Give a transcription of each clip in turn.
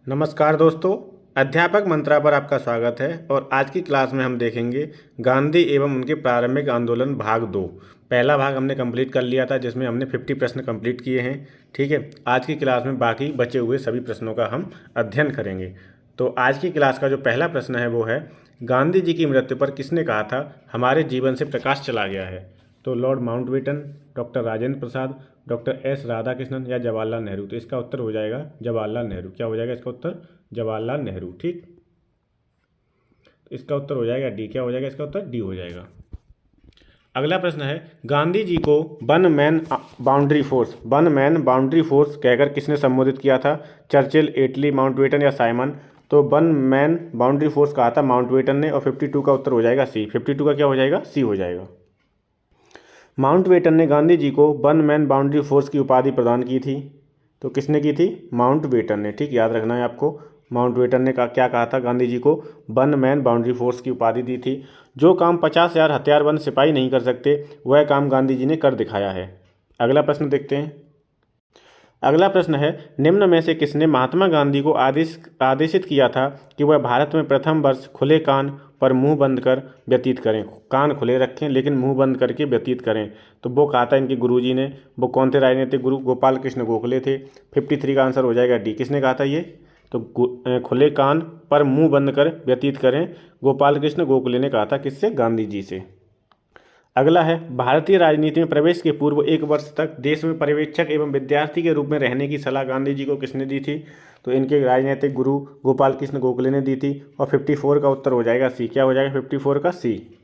नमस्कार दोस्तों, अध्यापक मंत्रा पर आपका स्वागत है। और आज की क्लास में हम देखेंगे गांधी एवं उनके प्रारंभिक आंदोलन भाग 2। पहला भाग हमने कंप्लीट कर लिया था जिसमें हमने 50 प्रश्न कंप्लीट किए हैं। ठीक है, आज की क्लास में बाकी बचे हुए सभी प्रश्नों का हम अध्ययन करेंगे। तो आज की क्लास का जो पहला प्रश्न है वो है, गांधी जी की मृत्यु पर किसने कहा था हमारे जीवन से प्रकाश चला गया है? तो Lord Mountbatten, doctor Rajendra Prasad, doctor S Radhakrishnan या जवाहरलाल नेहरू। तो इसका उत्तर हो जाएगा जवाहरलाल नेहरू। क्या हो जाएगा इसका उत्तर? जवाहरलाल नेहरू। ठीक, तो इसका उत्तर हो जाएगा डी। क्या हो जाएगा इसका उत्तर? डी हो जाएगा। अगला प्रश्न है, गांधी जी को वन मैन बाउंड्री फोर्स कहकर किसने संबोधित किया था? चर्चिल, एटली, माउंटबेटन या साइमन। तो वन मैन बाउंड्री फोर्स कहा था माउंटबेटन ने, और 52 का उत्तर हो जाएगा सी। 52 का क्या हो जाएगा? सी हो जाएगा। माउंटबेटन ने गांधी जी को वन मैन बाउंड्री फोर्स की उपाधि प्रदान की थी। तो किसने की थी? माउंटबेटन ने। ठीक, याद रखना है आपको। माउंटबेटन ने क्या कहा था? गांधी जी को वन मैन बाउंड्री फोर्स की उपाधि दी थी। जो काम 50,000 हथियारबंद सिपाही नहीं कर सकते वह काम गांधी जी ने कर दिखाया है। अगला प्रश्न देखते हैं। अगला प्रश्न है, निम्न में से किसने महात्मा गांधी को आदेशित किया था कि वह भारत में प्रथम वर्ष खुले कान पर मुंह बंद कर व्यतीत करें? कान खुले रखें लेकिन मुंह बंद करके व्यतीत करें। तो वो कहा था इनके गुरुजी ने। वो कौन थे राजनीतिक गुरु? गोपाल कृष्ण गोखले थे। 53 का आंसर हो जाएगा डी। किसने कहा था ये? तो खुले कान पर मुंह बंद कर व्यतीत करें, गोपाल कृष्ण गोखले ने कहा था। किससे? गांधी जी से। अगला है, भारतीय राजनीति में प्रवेश के पूर्व 1 वर्ष तक देश में पर्यवेक्षक एवं विद्यार्थी के रूप में रहने की सलाह गांधी जी को किसने दी थी? तो इनके राजनीतिक गुरु गोपाल कृष्ण गोखले ने दी थी। और 54 का उत्तर हो जाएगा सी। क्या हो जाएगा 54 का? सी।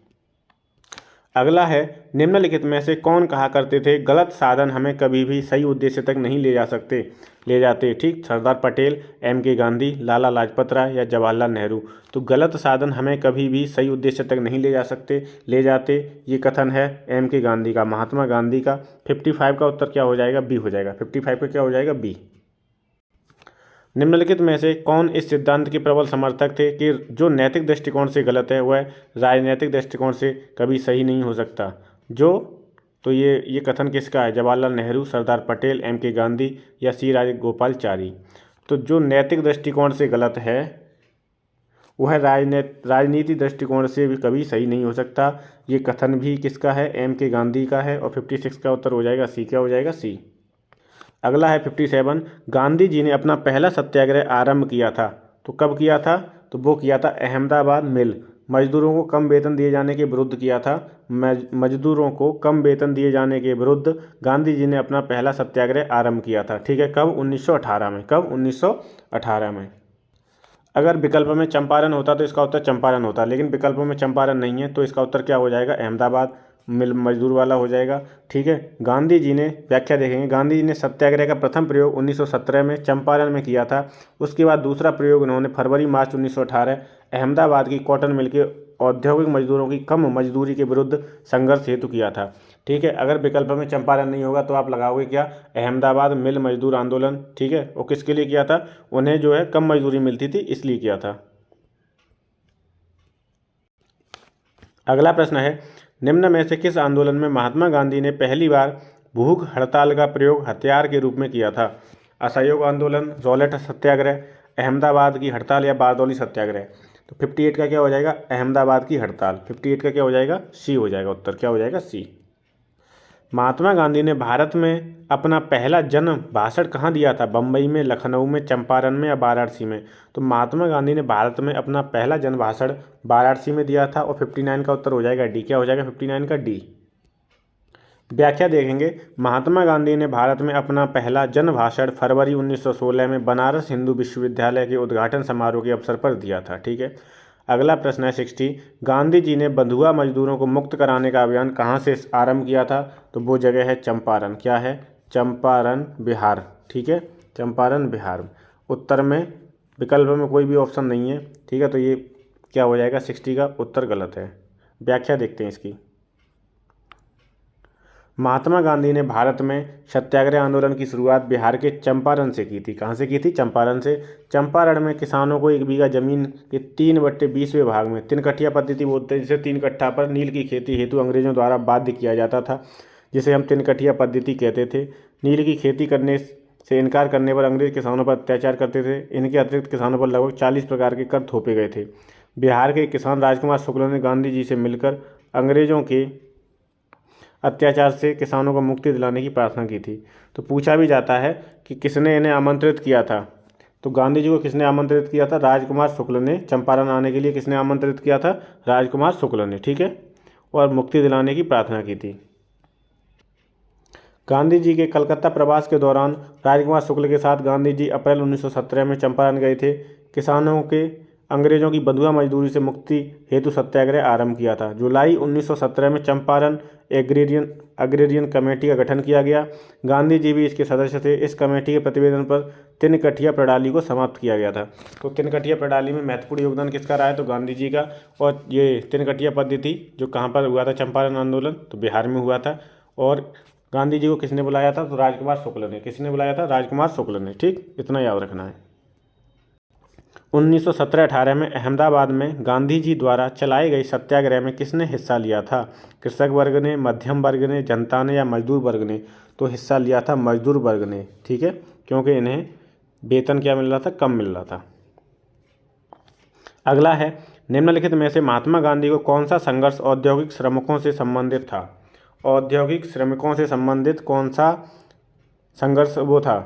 अगला है, निम्नलिखित में से कौन कहा करते थे गलत साधन हमें कभी भी सही उद्देश्य तक नहीं ले जाते? ठीक, सरदार पटेल, एम के गांधी, लाला लाजपत राय या जवाहरलाल नेहरू। तो गलत साधन हमें कभी भी सही उद्देश्य तक नहीं ले जाते, ये कथन है एम के गांधी का, महात्मा गांधी का। 55 का उत्तर क्या हो जाएगा? बी हो जाएगा। 55 का क्या हो जाएगा? बी। निम्नलिखित में से कौन इस सिद्धांत के प्रबल समर्थक थे कि जो नैतिक दृष्टिकोण से गलत है वह राजनीतिक दृष्टिकोण से कभी सही नहीं हो सकता? तो ये कथन किसका है? जवाहरलाल नेहरू, सरदार पटेल, एम के गांधी या सी राजगोपालचारी। तो जो नैतिक दृष्टिकोण से गलत है वह राजनीति दृष्टिकोण से भी कभी सही नहीं हो सकता। ये कथन भी किसका है? एम के गांधी का है। और 56 का उत्तर हो जाएगा सी। क्या हो जाएगा? सी। अगला है 57, गांधी जी ने अपना पहला सत्याग्रह आरंभ किया था। तो कब किया था? तो वो किया था अहमदाबाद मिल। मजदूरों को कम वेतन दिए जाने के विरुद्ध किया था। मजदूरों को कम वेतन दिए जाने के विरुद्ध गांधी जी ने अपना पहला सत्याग्रह आरंभ किया था। ठीक है, कब? 1918 में। कब? 1918 में। अगर विकल्प में चंपारण होता तो इसका उत्तर चंपारण होता, लेकिन विकल्प में चंपारण नहीं है तो इसका उत्तर क्या हो जाएगा? अहमदाबाद मिल मजदूर वाला हो जाएगा। ठीक है, गांधी जी ने व्याख्या देखेंगे। गांधी जी ने सत्याग्रह का प्रथम प्रयोग 1917 में चंपारण में किया था। उसके बाद दूसरा प्रयोग उन्होंने फरवरी मार्च 1918 अहमदाबाद की कॉटन मिल के औद्योगिक मजदूरों की कम मजदूरी के विरुद्ध संघर्ष हेतु किया था। ठीक है, अगर विकल्प में चंपारण नहीं होगा तो आप लगाओगे क्या? अहमदाबाद मिल मजदूर आंदोलन। ठीक है, वो किसके लिए किया था? उन्हें जो है कम मजदूरी मिलती थी इसलिए किया था। अगला प्रश्न है, निम्न में से किस आंदोलन में महात्मा गांधी ने पहली बार भूख हड़ताल का प्रयोग हथियार के रूप में किया था? असहयोग आंदोलन, रॉलेट सत्याग्रह, अहमदाबाद की हड़ताल या बारदौली सत्याग्रह। तो 58 का क्या हो जाएगा? अहमदाबाद की हड़ताल। 58 का क्या हो जाएगा? सी हो जाएगा उत्तर। क्या हो जाएगा? सी। महात्मा गांधी ने भारत में अपना पहला जन भाषण कहाँ दिया था? बम्बई में, लखनऊ में, चंपारण में या वाराणसी में? तो महात्मा गांधी ने भारत में अपना पहला जन भाषण वाराणसी में दिया था। और 59 का उत्तर हो जाएगा डी। क्या हो जाएगा 59 का? डी। व्याख्या देखेंगे। महात्मा गांधी ने भारत में अपना पहला जन भाषण फरवरी 1916 में बनारस हिंदू विश्वविद्यालय के उद्घाटन समारोह के अवसर पर दिया था। ठीक है, अगला प्रश्न है 60, गांधी जी ने बंधुआ मजदूरों को मुक्त कराने का अभियान कहाँ से आरंभ किया था? तो वो जगह है चंपारण। क्या है? चंपारण, बिहार। ठीक है, चंपारण, बिहार। उत्तर में विकल्प में कोई भी ऑप्शन नहीं है। ठीक है, तो ये क्या हो जाएगा? 60 का उत्तर गलत है। व्याख्या देखते हैं इसकी। महात्मा गांधी ने भारत में सत्याग्रह आंदोलन की शुरुआत बिहार के चंपारण से की थी। कहाँ से की थी? चंपारण से। चंपारण में किसानों को 1 बीघा जमीन के 3/20वें भाग में तिनकठिया पद्धति बोलते हैं, जिसे 3 कट्ठा पर नील की खेती हेतु अंग्रेजों द्वारा बाध्य किया जाता था, जिसे हम तिनकठिया पद्धति कहते थे। नील की खेती करने से इनकार करने पर अंग्रेज किसानों पर अत्याचार करते थे। इनके अतिरिक्त किसानों पर लगभग 40 प्रकार के कर थोपे गए थे। बिहार के किसान राजकुमार शुक्ल ने गांधी जी से मिलकर अंग्रेजों के अत्याचार से किसानों को मुक्ति दिलाने की प्रार्थना की थी। तो पूछा भी जाता है कि किसने इन्हें आमंत्रित किया था। तो गांधी जी को किसने आमंत्रित किया था? राजकुमार शुक्ल ने। चंपारण आने के लिए किसने आमंत्रित किया था? राजकुमार शुक्ल ने, ठीक है, और मुक्ति दिलाने की प्रार्थना की थी। गांधी जी के कलकत्ता प्रवास के दौरान राजकुमार शुक्ल के साथ गांधी जी अप्रैल 1917 में चंपारण गए थे। किसानों के अंग्रेजों की बंधुआ मजदूरी से मुक्ति हेतु सत्याग्रह आरंभ किया था। जुलाई 1917 में चंपारण एग्रेरियन कमेटी का गठन किया गया। गांधी जी भी इसके सदस्य थे। इस कमेटी के प्रतिवेदन पर तिनकठिया प्रणाली को समाप्त किया गया था। तो तिनकठिया प्रणाली में महत्वपूर्ण योगदान किसका रहा है? तो गांधी जी का। और ये तिनकठिया पद्धति जो कहाँ पर हुआ था? चंपारण आंदोलन, तो बिहार में हुआ था। और गांधी जी को किसने बुलाया था? तो राजकुमार शुक्ल ने। किसने बुलाया था? राजकुमार शुक्ल ने, ठीक, इतना याद रखना है। 1917-18 में अहमदाबाद में गांधी जी द्वारा चलाए गए सत्याग्रह में किसने हिस्सा लिया था? कृषक वर्ग ने, मध्यम वर्ग ने, जनता ने या मजदूर वर्ग ने? तो हिस्सा लिया था मजदूर वर्ग ने, ठीक है, क्योंकि इन्हें वेतन क्या मिल रहा था? कम मिल रहा था। अगला है, निम्नलिखित में से महात्मा गांधी को कौन सा संघर्ष औद्योगिक श्रमिकों से संबंधित था? औद्योगिक श्रमिकों से संबंधित कौन सा संघर्ष वो था?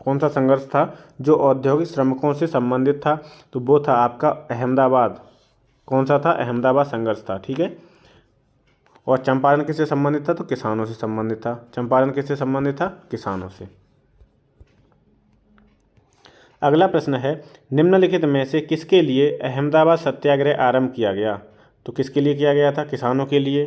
कौन सा संघर्ष था जो औद्योगिक श्रमिकों से संबंधित था? तो वो था आपका अहमदाबाद। कौन सा था? अहमदाबाद संघर्ष था, ठीक है। और चंपारण किससे संबंधित था? तो किसानों से संबंधित था। चंपारण किससे संबंधित था? किसानों से। अगला प्रश्न है, निम्नलिखित में से किसके लिए अहमदाबाद सत्याग्रह आरंभ किया गया? तो किसके लिए किया गया था? किसानों के लिए,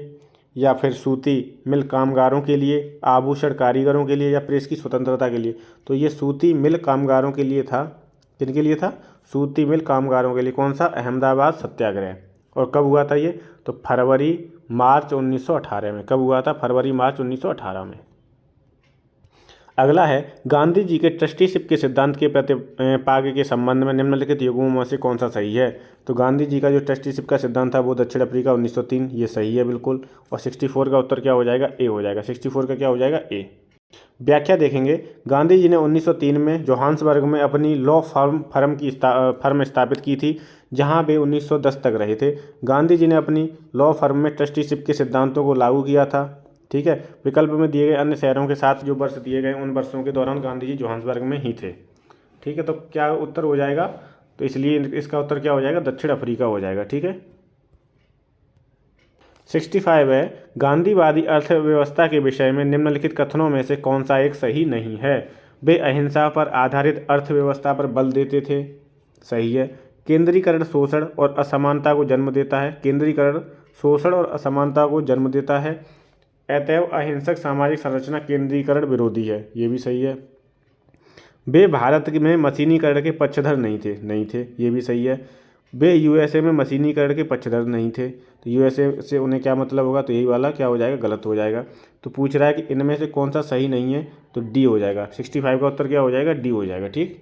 या फिर सूती मिल कामगारों के लिए, आभूषण कारीगरों के लिए, या प्रेस की स्वतंत्रता के लिए? तो ये सूती मिल कामगारों के लिए था। किनके लिए था? सूती मिल कामगारों के लिए। कौन सा? अहमदाबाद सत्याग्रह। और कब हुआ था ये? तो फरवरी मार्च 1918 में। कब हुआ था? फरवरी मार्च 1918 में। अगला है, गांधी जी के ट्रस्टीशिप के सिद्धांत के प्रतिपाद्य के संबंध में निम्नलिखित युग्मों में से कौन सा सही है? तो गांधी जी का जो ट्रस्टीशिप का सिद्धांत था वो दक्षिण अफ्रीका 1903, ये सही है बिल्कुल। और 64 का उत्तर क्या हो जाएगा? ए हो जाएगा। 64 का क्या हो जाएगा? ए। व्याख्या देखेंगे, गांधी जी ने 1903 में जोहान्सबर्ग में अपनी लॉ फर्म स्थापित की थी, जहां वे 1910 तक रहे थे। गांधी जी ने अपनी लॉ फर्म में ट्रस्टीशिप के सिद्धांतों को लागू किया था, ठीक है। विकल्प में दिए गए अन्य शहरों के साथ जो वर्ष दिए गए उन वर्षों के दौरान गांधी जी जोहान्सबर्ग में ही थे, ठीक है। तो क्या उत्तर हो जाएगा? तो इसलिए इसका उत्तर क्या हो जाएगा? दक्षिण अफ्रीका हो जाएगा, ठीक है। 65 है, गांधीवादी अर्थव्यवस्था के विषय में निम्नलिखित कथनों में से कौन सा एक सही नहीं है? वे अहिंसा पर आधारित अर्थव्यवस्था पर बल देते थे, सही है। केंद्रीकरण शोषण और असमानता को जन्म देता है। केंद्रीकरण शोषण और असमानता को जन्म देता है। अतएव अहिंसक सामाजिक संरचना केंद्रीकरण विरोधी है, ये भी सही है। वे भारत में मशीनीकरण के पक्षधर नहीं थे, ये भी सही है। वे यूएसए में मशीनीकरण के पक्षधर नहीं थे, तो यूएसए से उन्हें क्या मतलब होगा? तो यही वाला क्या हो जाएगा? गलत हो जाएगा। तो पूछ रहा है कि इनमें से कौन सा सही नहीं है, तो डी हो जाएगा। 65 का उत्तर क्या हो जाएगा? डी हो जाएगा, ठीक।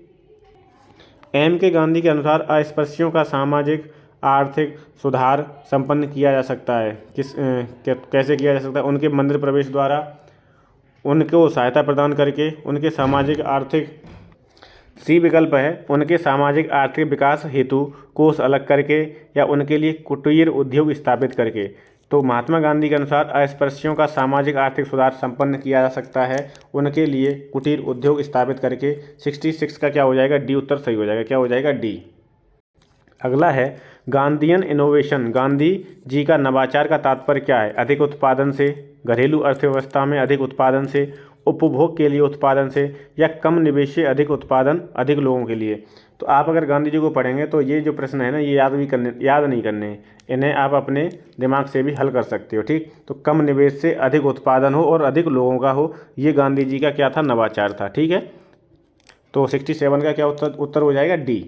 एम के गांधी के अनुसार अस्पृश्यों का सामाजिक आर्थिक सुधार संपन्न किया जा सकता है। कैसे किया जा सकता है? उनके मंदिर प्रवेश द्वारा, उनको सहायता प्रदान करके, उनके सामाजिक आर्थिक, सी विकल्प है, उनके सामाजिक आर्थिक विकास हेतु कोष अलग करके, या उनके लिए कुटीर उद्योग स्थापित करके। तो महात्मा गांधी के अनुसार अस्पृश्यों का सामाजिक आर्थिक सुधार संपन्न किया जा सकता है उनके लिए कुटीर उद्योग स्थापित करके। 66 का क्या हो जाएगा? डी उत्तर सही हो जाएगा। क्या हो जाएगा? डी। अगला है, गांधीयन इनोवेशन, गांधी जी का नवाचार का तात्पर्य क्या है? अधिक उत्पादन से, घरेलू अर्थव्यवस्था में अधिक उत्पादन से, उपभोग के लिए उत्पादन से, या कम निवेश से अधिक उत्पादन अधिक लोगों के लिए। तो आप अगर गांधी जी को पढ़ेंगे तो ये जो प्रश्न है ना, ये याद नहीं करने हैं, इन्हें आप अपने दिमाग से भी हल कर सकते हो, ठीक। तो कम निवेश से अधिक उत्पादन हो और अधिक लोगों का हो, ये गांधी जी का क्या था? नवाचार था, ठीक है। तो 67 का क्या उत्तर हो जाएगा? डी।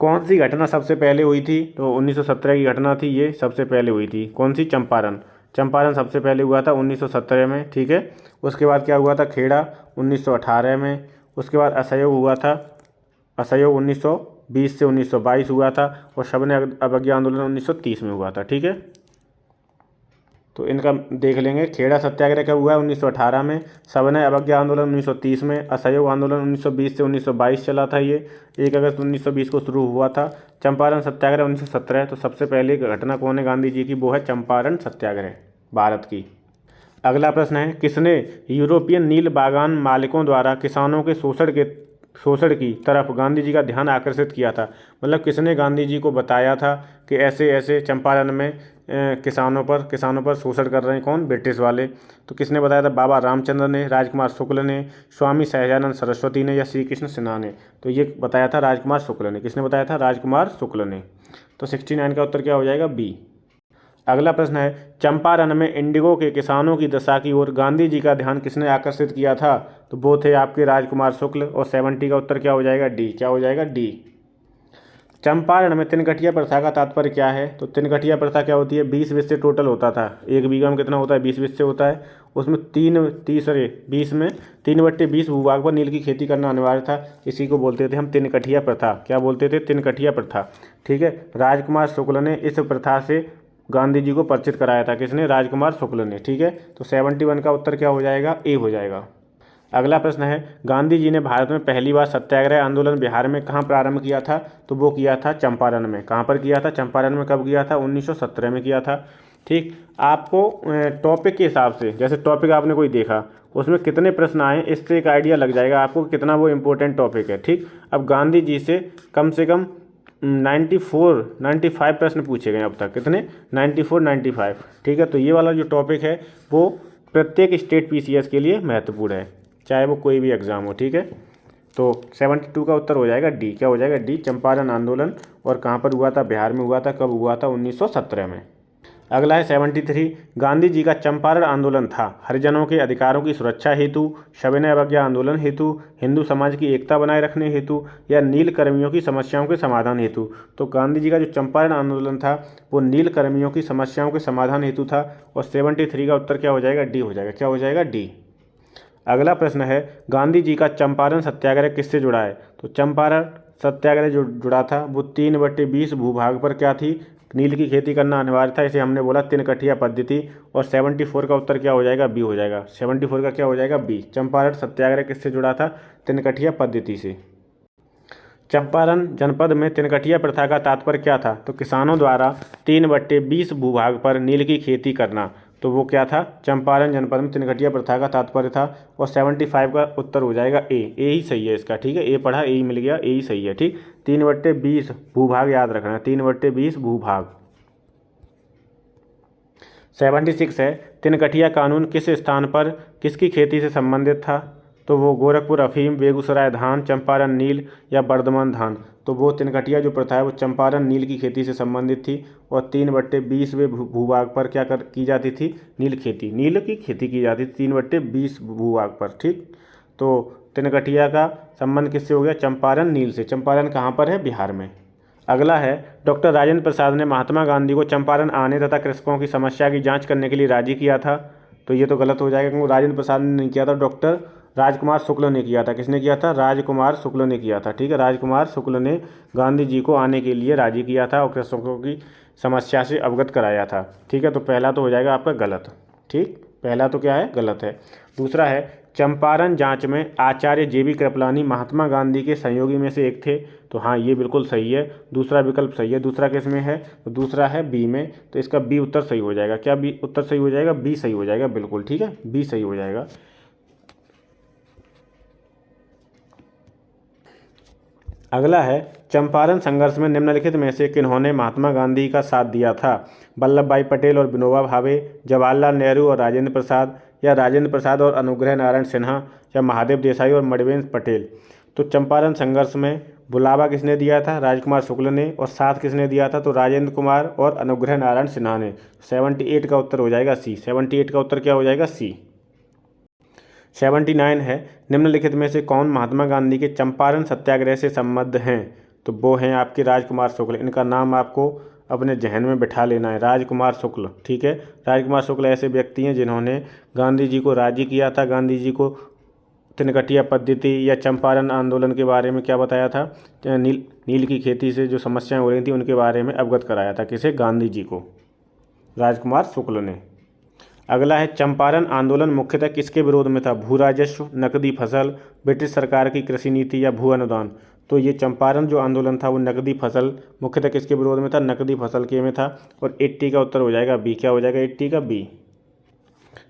कौन सी घटना सबसे पहले हुई थी? तो 1917 की घटना थी, ये सबसे पहले हुई थी। कौन सी? चंपारण। चंपारण सबसे पहले हुआ था 1917 में, ठीक है। उसके बाद क्या हुआ था? खेड़ा 1918 में। उसके बाद असहयोग हुआ था, असहयोग 1920 से 1922 हुआ था। और सविनय अवज्ञा आंदोलन 1930 में हुआ था, ठीक है। तो इनका देख लेंगे। खेड़ा सत्याग्रह कब हुआ है? 1918 में। सविनय अवज्ञा आंदोलन 1930 में। असहयोग आंदोलन 1920 से 1922 चला था ये। 1 अगस्त 1920 को शुरू हुआ था। चंपारण सत्याग्रह 1917। तो सबसे पहली घटना कौन है गांधी जी की? वो है चंपारण सत्याग्रह भारत की। अगला प्रश्न है, किसने यूरोपियन नील बागान मालिकों द्वारा किसानों के शोषण की तरफ गांधी जी का ध्यान आकर्षित किया था? मतलब किसने गांधी जी को बताया था कि ऐसे ऐसे चंपारण में किसानों पर शोषण कर रहे हैं? कौन? ब्रिटिश वाले। तो किसने बताया था? बाबा रामचंद्र ने, राजकुमार शुक्ल ने, स्वामी सहजानंद सरस्वती ने, या श्री कृष्ण सिन्हा ने? तो ये बताया था राजकुमार शुक्ल ने। किसने बताया था? राजकुमार शुक्ल ने। तो 69 का उत्तर क्या हो जाएगा? बी। अगला प्रश्न है, चंपारण में इंडिगो के किसानों की दशा की ओर गांधी जी का ध्यान किसने आकर्षित किया था? तो वो थे आपके राजकुमार शुक्ल। और 70 का उत्तर क्या हो जाएगा? डी। क्या हो जाएगा? डी। चंपारण में तिनकठिया प्रथा का तात्पर्य क्या है? तो तिनकठिया प्रथा क्या होती है? 20 विषय टोटल होता था। 1 बीघा में कितना होता है? 20 विषय होता है। उसमें 20 में 3/20 भूभाग पर नील की खेती करना अनिवार्य था। इसी को बोलते थे हम तिनकठिया प्रथा। क्या बोलते थे? तिनकठिया प्रथा। ठीक है। राजकुमार शुक्ल ने इस प्रथा से गांधी जी को परिचित कराया था। किसने? राजकुमार शुक्ल ने। ठीक है। तो 71 का उत्तर क्या हो जाएगा? ए हो जाएगा। अगला प्रश्न है, गांधी जी ने भारत में पहली बार सत्याग्रह आंदोलन बिहार में कहाँ प्रारंभ किया था? तो वो किया था चंपारण में। कहाँ पर किया था? चंपारण में। कब किया था? 1917 में किया था। ठीक। आपको टॉपिक के हिसाब से, जैसे टॉपिक आपने कोई देखा उसमें कितने प्रश्न आए, इससे एक आइडिया लग जाएगा आपको कितना वो इम्पोर्टेंट टॉपिक है। ठीक। अब गांधी जी से कम 95 प्रश्न पूछे गए अब तक। कितने? 95। ठीक है। तो ये वाला जो टॉपिक है वो प्रत्येक स्टेट पीसीएस के लिए महत्वपूर्ण है, चाहे वो कोई भी एग्ज़ाम हो। ठीक है। तो 72 का उत्तर हो जाएगा डी। क्या हो जाएगा? डी। चंपारण आंदोलन। और कहाँ पर हुआ था? बिहार में हुआ था। कब हुआ था? 1917 में। अगला है 73, गांधी जी का चंपारण आंदोलन था हरिजनों के अधिकारों की सुरक्षा हेतु, सविनय अवज्ञा आंदोलन हेतु, हिंदू समाज की एकता बनाए रखने हेतु, या नील कर्मियों की समस्याओं के समाधान हेतु? तो गांधी जी का जो चंपारण आंदोलन था वो नील कर्मियों की समस्याओं के समाधान हेतु था। और 73 का उत्तर क्या हो जाएगा? डी हो जाएगा। क्या हो जाएगा? डी। अगला प्रश्न है, गांधी जी का चंपारण सत्याग्रह किससे जुड़ा है? तो चंपारण सत्याग्रह जो जुड़ा था वो 3/20 भूभाग पर क्या थी? नील की खेती करना अनिवार्य था। इसे हमने बोला तिनकठिया पद्धति। और 74 का उत्तर क्या हो जाएगा? बी हो जाएगा। 74 का क्या हो जाएगा? बी। चंपारण सत्याग्रह किससे जुड़ा था? तिनकठिया पद्धति से। चंपारण जनपद में तिनकठिया प्रथा का तात्पर्य क्या था? तो किसानों द्वारा 3/20 भूभाग पर नील की खेती करना। तो वो क्या था? चंपारण जनपद में तिनकठिया प्रथा का तात्पर्य था। और 75 का उत्तर हो जाएगा ए। ए ही सही है इसका। ठीक है। ए पढ़ा, ए ही मिल गया, ए ही सही है। ठीक। 3/20 भूभाग याद रखना, 3/20 भूभाग। 76 है, तिनकठिया कानून किस स्थान पर किसकी खेती से संबंधित था? तो वो गोरखपुर अफीम, बेगूसराय धान, चंपारण नील, या बर्धमान धान? तो वो तिनकठिया जो प्रथा है वो चंपारण नील की खेती से संबंधित थी। और 3/20वें भूभाग पर क्या की जाती थी? नील की खेती की जाती थी 3/20 भूभाग पर। ठीक। तो तिनकठिया का संबंध किससे हो गया? चंपारण नील से। चंपारण कहाँ पर है? बिहार में। अगला है, डॉक्टर राजेंद्र प्रसाद ने महात्मा गांधी को चंपारण आने तथा कृषकों की समस्या की जांच करने के लिए राजी किया था। तो ये तो गलत हो जाएगा क्योंकि राजेंद्र प्रसाद ने नहीं किया था, डॉक्टर राजकुमार शुक्ल ने किया था। किसने किया था? राजकुमार शुक्ल ने किया था। ठीक है। राजकुमार शुक्ल ने गांधी जी को आने के लिए राजी किया था और कृषकों की समस्या से अवगत कराया था। ठीक है। तो पहला तो हो जाएगा आपका गलत। ठीक। पहला तो क्या है? गलत है। दूसरा है, चंपारण जांच में आचार्य जेबी कृपलानी महात्मा गांधी के सहयोगी में से एक थे। तो हाँ, ये बिल्कुल सही है। दूसरा विकल्प सही है। दूसरा किस में है? तो दूसरा है बी में। तो इसका बी उत्तर सही हो जाएगा। क्या बी उत्तर सही हो जाएगा? बी सही हो जाएगा। बिल्कुल ठीक है, बी सही हो जाएगा। अगला है, चंपारण संघर्ष में निम्नलिखित में से किन्होंने महात्मा गांधी का साथ दिया था? वल्लभ भाई पटेल और विनोबा भावे, जवाहरलाल नेहरू और राजेंद्र प्रसाद, या राजेंद्र प्रसाद और अनुग्रह नारायण सिन्हा, या महादेव देसाई और मणिवेंद्र पटेल? तो चंपारण संघर्ष में बुलावा किसने दिया था? राजकुमार शुक्ल ने। और साथ किसने दिया था? तो राजेंद्र कुमार और अनुग्रह नारायण सिन्हा ने। 78 का उत्तर हो जाएगा सी। 78 का उत्तर क्या हो जाएगा? सी। 79 है, निम्नलिखित में से कौन महात्मा गांधी के चंपारण सत्याग्रह से संबद्ध हैं? तो वो हैं आपके राजकुमार शुक्ल। इनका नाम आपको अपने जहन में बिठा लेना है, राजकुमार शुक्ल। ठीक है। राजकुमार शुक्ल ऐसे व्यक्ति हैं जिन्होंने गांधी जी को राजी किया था, गांधी जी को तिनकठिया पद्धति या चंपारण आंदोलन के बारे में क्या बताया था? नील की खेती से जो समस्याएं हो रही थी उनके बारे में अवगत कराया था। किसे? गांधी जी को, राजकुमार शुक्ल ने। अगला है चंपारण आंदोलन मुख्यतः किसके विरोध में था? भू राजस्व, नकदी फसल, ब्रिटिश सरकार की कृषि नीति या भू अनुदान। तो ये चंपारण जो आंदोलन था वो नकदी फसल मुख्यतः किसके विरोध में था? नकदी फसल के में था। और 80 का उत्तर हो जाएगा बी। क्या हो जाएगा 80 का बी।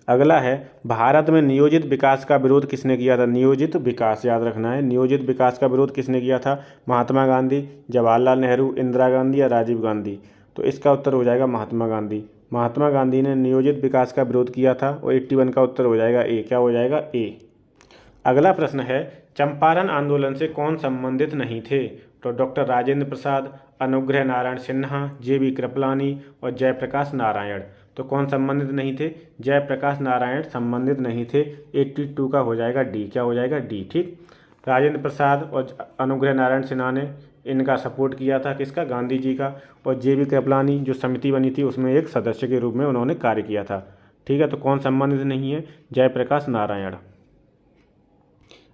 अगला है भारत में नियोजित विकास का विरोध किसने किया था? नियोजित विकास याद रखना है। नियोजित विकास का विरोध किसने किया था? महात्मा गांधी, जवाहरलाल नेहरू, इंदिरा गांधी या राजीव गांधी। तो इसका उत्तर हो जाएगा महात्मा गांधी। महात्मा गांधी ने नियोजित विकास का विरोध किया था। और 81 का उत्तर हो जाएगा ए। क्या हो जाएगा ए। अगला प्रश्न है चंपारण आंदोलन से कौन संबंधित नहीं थे? तो डॉक्टर राजेंद्र प्रसाद, अनुग्रह नारायण सिन्हा, जे.बी. कृपलानी और जयप्रकाश नारायण। तो कौन संबंधित नहीं थे? जयप्रकाश नारायण संबंधित नहीं थे। 82 का हो जाएगा डी। क्या हो जाएगा डी। ठीक। राजेंद्र प्रसाद और अनुग्रह नारायण सिन्हा ने इनका सपोर्ट किया था, किसका? गांधी जी का। और जे.बी. कृपलानी जो समिति बनी थी उसमें एक सदस्य के रूप में उन्होंने कार्य किया था। ठीक है, तो कौन संबंधित नहीं है? जयप्रकाश नारायण।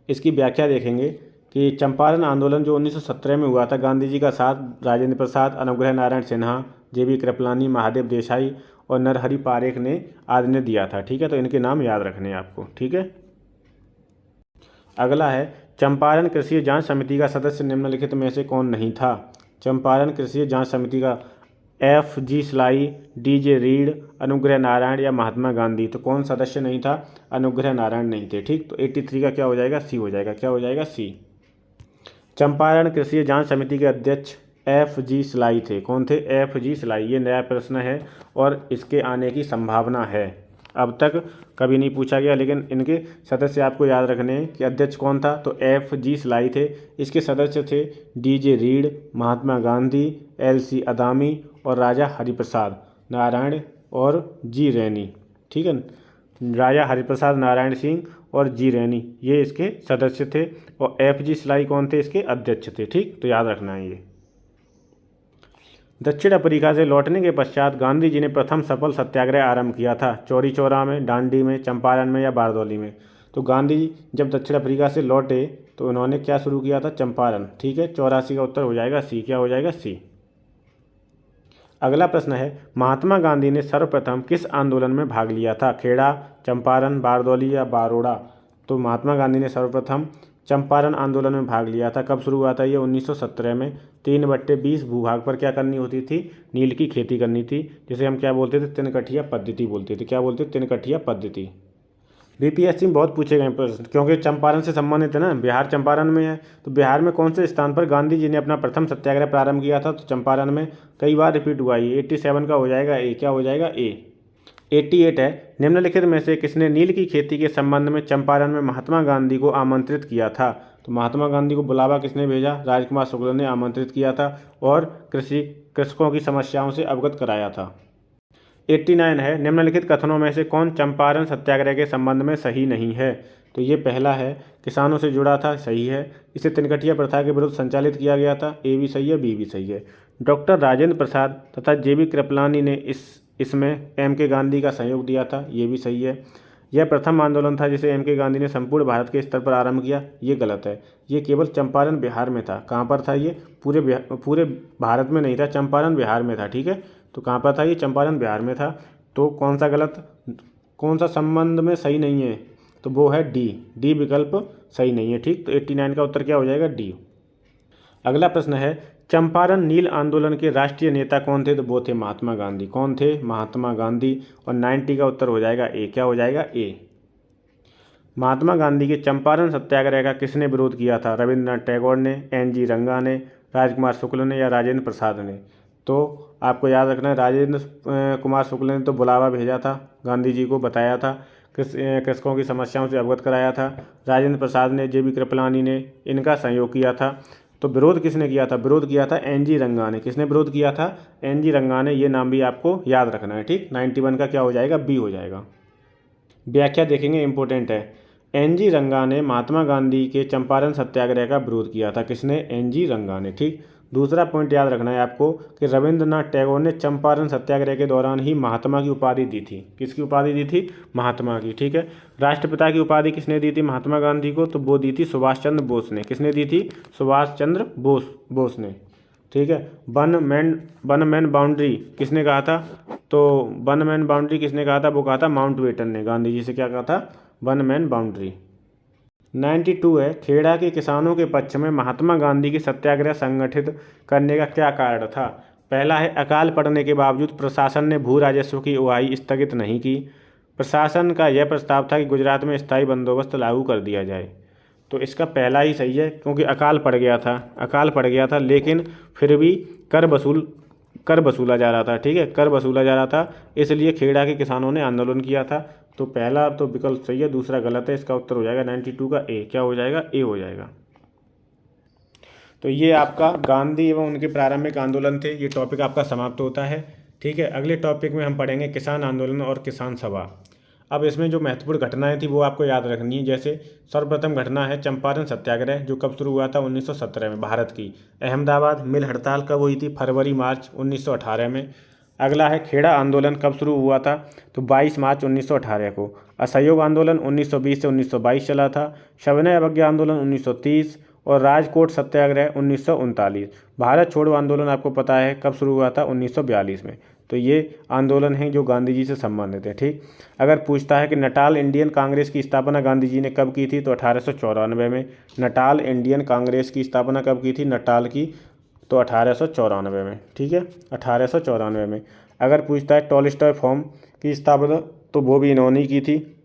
इसकी व्याख्या देखेंगे कि चंपारण आंदोलन जो 1917 में हुआ था, गांधी जी का साथ राजेंद्र प्रसाद, अनुग्रह नारायण सिन्हा, जे.बी. कृपलानी, महादेव देसाई और नरहरि पारेख ने आदि ने दिया था। ठीक है, तो इनके नाम याद रखने हैं आपको। ठीक है। अगला है चंपारण कृषि जांच समिति का सदस्य निम्नलिखित में से कौन नहीं था? चंपारण कृषि जांच समिति का F.G. Sly, D.J. Read, Anugrah Narayan या महात्मा गांधी। तो कौन सदस्य नहीं था? अनुग्रह नारायण नहीं थे। ठीक, तो 83 का क्या हो जाएगा? सी हो जाएगा। क्या हो जाएगा? सी। चंपारण कृषि जांच समिति के अध्यक्ष F.G. स्लाई थे। कौन थे? F.G. स्लाई। ये नया प्रश्न है और इसके आने की संभावना है। अब तक कभी नहीं पूछा गया, लेकिन इनके सदस्य आपको याद रखने हैं कि अध्यक्ष कौन था? तो F.G. स्लाई थे। इसके सदस्य थे D.J. Read, Mahatma Gandhi, L.C. अदामी और राजा हरिप्रसाद नारायण और जी रैनी। ठीक है, राजा हरिप्रसाद नारायण सिंह और जी रैनी ये इसके सदस्य थे। और F.G. स्लाई कौन थे? इसके अध्यक्ष थे। ठीक, तो याद रखना है ये। दक्षिण अफ्रीका से लौटने के पश्चात गांधी जी ने प्रथम सफल सत्याग्रह आरंभ किया था। चौरी चौरा में, डांडी में, चंपारण में या बारदौली में। तो गांधी जी जब दक्षिण अफ्रीका से लौटे तो उन्होंने क्या शुरू किया था? चंपारण। ठीक है, 84 का उत्तर हो जाएगा सी। क्या हो जाएगा? सी। अगला प्रश्न है महात्मा गांधी ने सर्वप्रथम किस आंदोलन में भाग लिया था? खेड़ा, चंपारण, बारदौली या बारोड़ा। तो महात्मा गांधी ने सर्वप्रथम चंपारण आंदोलन में भाग लिया था। कब शुरू हुआ था ये? 1917 में। 3/20 भूभाग पर क्या करनी होती थी? नील की खेती करनी थी, जिसे हम क्या बोलते थे? तिनकठिया पद्धति बोलते थे। क्या बोलते थे? तिनकठिया पद्धति। बीपीएससी में बहुत पूछे गए प्रश्न, क्योंकि चंपारण से संबंधित है ना। बिहार चंपारण में है, तो बिहार में कौन से स्थान पर गांधी जी ने अपना प्रथम सत्याग्रह प्रारंभ किया था? तो चंपारण में। कई बार रिपीट हुआ ये। 87 का हो जाएगा ए। क्या हो जाएगा? ए। 88 है निम्नलिखित में से किसने नील की खेती के संबंध में चंपारण में महात्मा गांधी को आमंत्रित किया था? तो महात्मा गांधी को बुलावा किसने भेजा? राजकुमार शुक्ल ने आमंत्रित किया था और कृषकों की समस्याओं से अवगत कराया था। 89 है निम्नलिखित कथनों में से कौन चंपारण सत्याग्रह के संबंध में सही नहीं है? तो ये पहला है, किसानों से जुड़ा था, सही है। इसे तिनकठिया प्रथा के विरुद्ध संचालित किया गया था, ए भी सही है, बी भी सही है। डॉक्टर राजेंद्र प्रसाद तथा जे.बी. कृपलानी ने इसमें M.K. गांधी का सहयोग दिया था, ये भी सही है। यह प्रथम आंदोलन था जिसे M.K. गांधी ने संपूर्ण भारत के स्तर पर आरंभ किया, ये गलत है। ये केवल चंपारण बिहार में था। कहाँ पर था ये? पूरे भारत में नहीं था, चंपारण बिहार में था। ठीक है, तो कहाँ पर था ये? चंपारण बिहार में था। तो कौन सा गलत, कौन सा संबंध में सही नहीं है? तो वो है डी विकल्प सही नहीं है। ठीक, तो 89 का उत्तर क्या हो जाएगा? डी। अगला प्रश्न है चंपारण नील आंदोलन के राष्ट्रीय नेता कौन थे? तो वो थे महात्मा गांधी। कौन थे? महात्मा गांधी। और 90 का उत्तर हो जाएगा ए। क्या हो जाएगा? ए। महात्मा गांधी के चंपारण सत्याग्रह का किसने विरोध किया था? रविंद्रनाथ टैगोर ने, N.G. रंगा ने, राजकुमार शुक्ल ने या राजेंद्र प्रसाद ने। तो आपको याद रखना है राजेंद्र कुमार शुक्ल ने तो बुलावा भेजा था, गांधी जी को बताया था, कृषकों की समस्याओं से अवगत कराया था। राजेंद्र प्रसाद ने, जे.बी. कृपलानी ने इनका सहयोग किया था। तो विरोध किसने किया था? विरोध किया था N.G. रंगा ने। किसने विरोध किया था? N.G. रंगा ने। ये नाम भी आपको याद रखना है। ठीक, 91 का क्या हो जाएगा? बी हो जाएगा। व्याख्या देखेंगे, इंपॉर्टेंट है। N.G. रंगा ने महात्मा गांधी के चंपारण सत्याग्रह का विरोध किया था। किसने? N.G. रंगा ने। ठीक, दूसरा पॉइंट याद रखना है आपको कि रविंद्रनाथ टैगोर ने चंपारण सत्याग्रह के दौरान ही महात्मा की उपाधि दी थी। किसकी उपाधि दी थी? महात्मा की। ठीक है, राष्ट्रपिता की उपाधि किसने दी थी महात्मा गांधी को? तो वो दी थी सुभाष चंद्र बोस ने। किसने दी थी? सुभाष चंद्र बोस ने। ठीक है, वन मैन बाउंड्री किसने कहा था? तो वन मैन बाउंड्री किसने कहा था? वो कहा था माउंटबेटन ने। गांधी जी से क्या कहा था? One man boundary. 92 है, खेड़ा के किसानों के पक्ष में महात्मा गांधी की सत्याग्रह संगठित करने का क्या कारण था? पहला है, अकाल पड़ने के बावजूद प्रशासन ने भू राजस्व की उगाही स्थगित नहीं की। प्रशासन का यह प्रस्ताव था कि गुजरात में स्थायी बंदोबस्त लागू कर दिया जाए। तो इसका पहला ही सही है, क्योंकि अकाल पड़ गया था, लेकिन फिर भी कर वसूला जा रहा था। ठीक है, कर वसूला जा रहा था, इसलिए खेड़ा के किसानों ने आंदोलन किया था। तो पहला तो विकल्प सही है, दूसरा गलत है। इसका उत्तर हो जाएगा 92 का ए। क्या हो जाएगा? ए हो जाएगा। तो ये आपका गांधी एवं उनके प्रारंभिक आंदोलन थे। ये टॉपिक आपका समाप्त होता है। ठीक है, अगले टॉपिक में हम पढ़ेंगे किसान आंदोलन और किसान सभा। अब इसमें जो महत्वपूर्ण घटनाएं थी वो आपको याद रखनी है। जैसे सर्वप्रथम घटना है चंपारण सत्याग्रह, जो कब शुरू हुआ था? 1917 में, भारत की। अहमदाबाद मिल हड़ताल कब हुई थी? फरवरी मार्च 1918 में। अगला है खेड़ा आंदोलन कब शुरू हुआ था? तो 22 मार्च 1918 को। असहयोग आंदोलन 1920 से 1922 चला था। सविनय अवज्ञा आंदोलन 1930 और राजकोट सत्याग्रह 1939। भारत छोड़ो आंदोलन आपको पता है कब शुरू हुआ था? 1942 में। तो ये आंदोलन हैं जो गांधी जी से संबंधित है। ठीक, अगर पूछता है कि नटाल इंडियन कांग्रेस की स्थापना गांधी जी ने कब की थी? तो 1894 में। नटाल इंडियन कांग्रेस की स्थापना कब की थी? नटाल की, तो 1894 में। ठीक है, 1894 में। अगर पूछता है टॉलस्टॉय फॉर्म की स्थापना, तो वो भी इन्होंने ही की थी।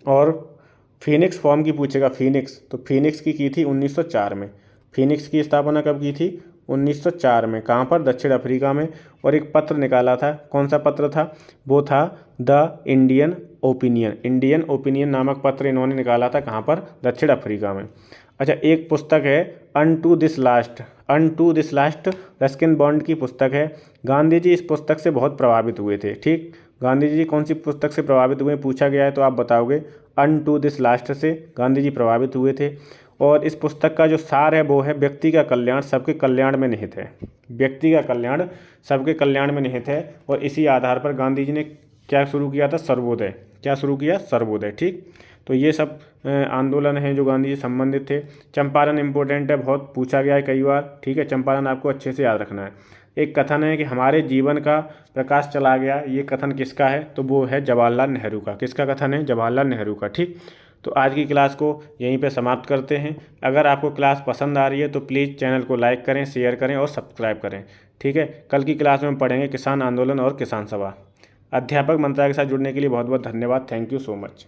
और फीनिक्स फॉर्म की पूछेगा, फीनिक्स, तो फीनिक्स की थी 1904 में। फीनिक्स की स्थापना कब की थी? 1904 में। कहाँ पर? दक्षिण अफ्रीका में। और एक पत्र निकाला था, कौन सा पत्र था? वो था the Indian opinion. Indian opinion नामक पत्र इन्होंने निकाला था। कहाँ पर? दक्षिण अफ्रीका में। अच्छा, एक पुस्तक है unto this last, Ruskin bond की पुस्तक है। गांधी जी इस पुस्तक से बहुत प्रभावित हुए थे। ठीक, गांधी जी कौन सी पुस्तक से प्रभावित हुए पूछा गया है तो आप बताओगे अनटू दिस लास्ट से गांधी जी प्रभावित हुए थे। और इस पुस्तक का जो सार है वो है व्यक्ति का कल्याण सबके कल्याण में निहित है। व्यक्ति का कल्याण सबके कल्याण में निहित है। और इसी आधार पर गांधी जी ने क्या शुरू किया था? सर्वोदय। क्या शुरू किया? सर्वोदय। ठीक, तो ये सब आंदोलन हैं जो गांधी जी संबंधित थे। चंपारण इंपॉर्टेंट है, बहुत पूछा गया है कई बार। ठीक है, चंपारण आपको अच्छे से याद रखना है। एक कथन है कि हमारे जीवन का प्रकाश चला गया, ये कथन किसका है? तो वो है जवाहरलाल नेहरू का। किसका कथन है? जवाहरलाल नेहरू का। ठीक, तो आज की क्लास को यहीं पे समाप्त करते हैं। अगर आपको क्लास पसंद आ रही है तो प्लीज़ चैनल को लाइक करें, शेयर करें और सब्सक्राइब करें। ठीक है, कल की क्लास में पढ़ेंगे किसान आंदोलन और किसान सभा। अध्यापक मंत्रालय के साथ जुड़ने के लिए बहुत बहुत धन्यवाद। Thank you so much.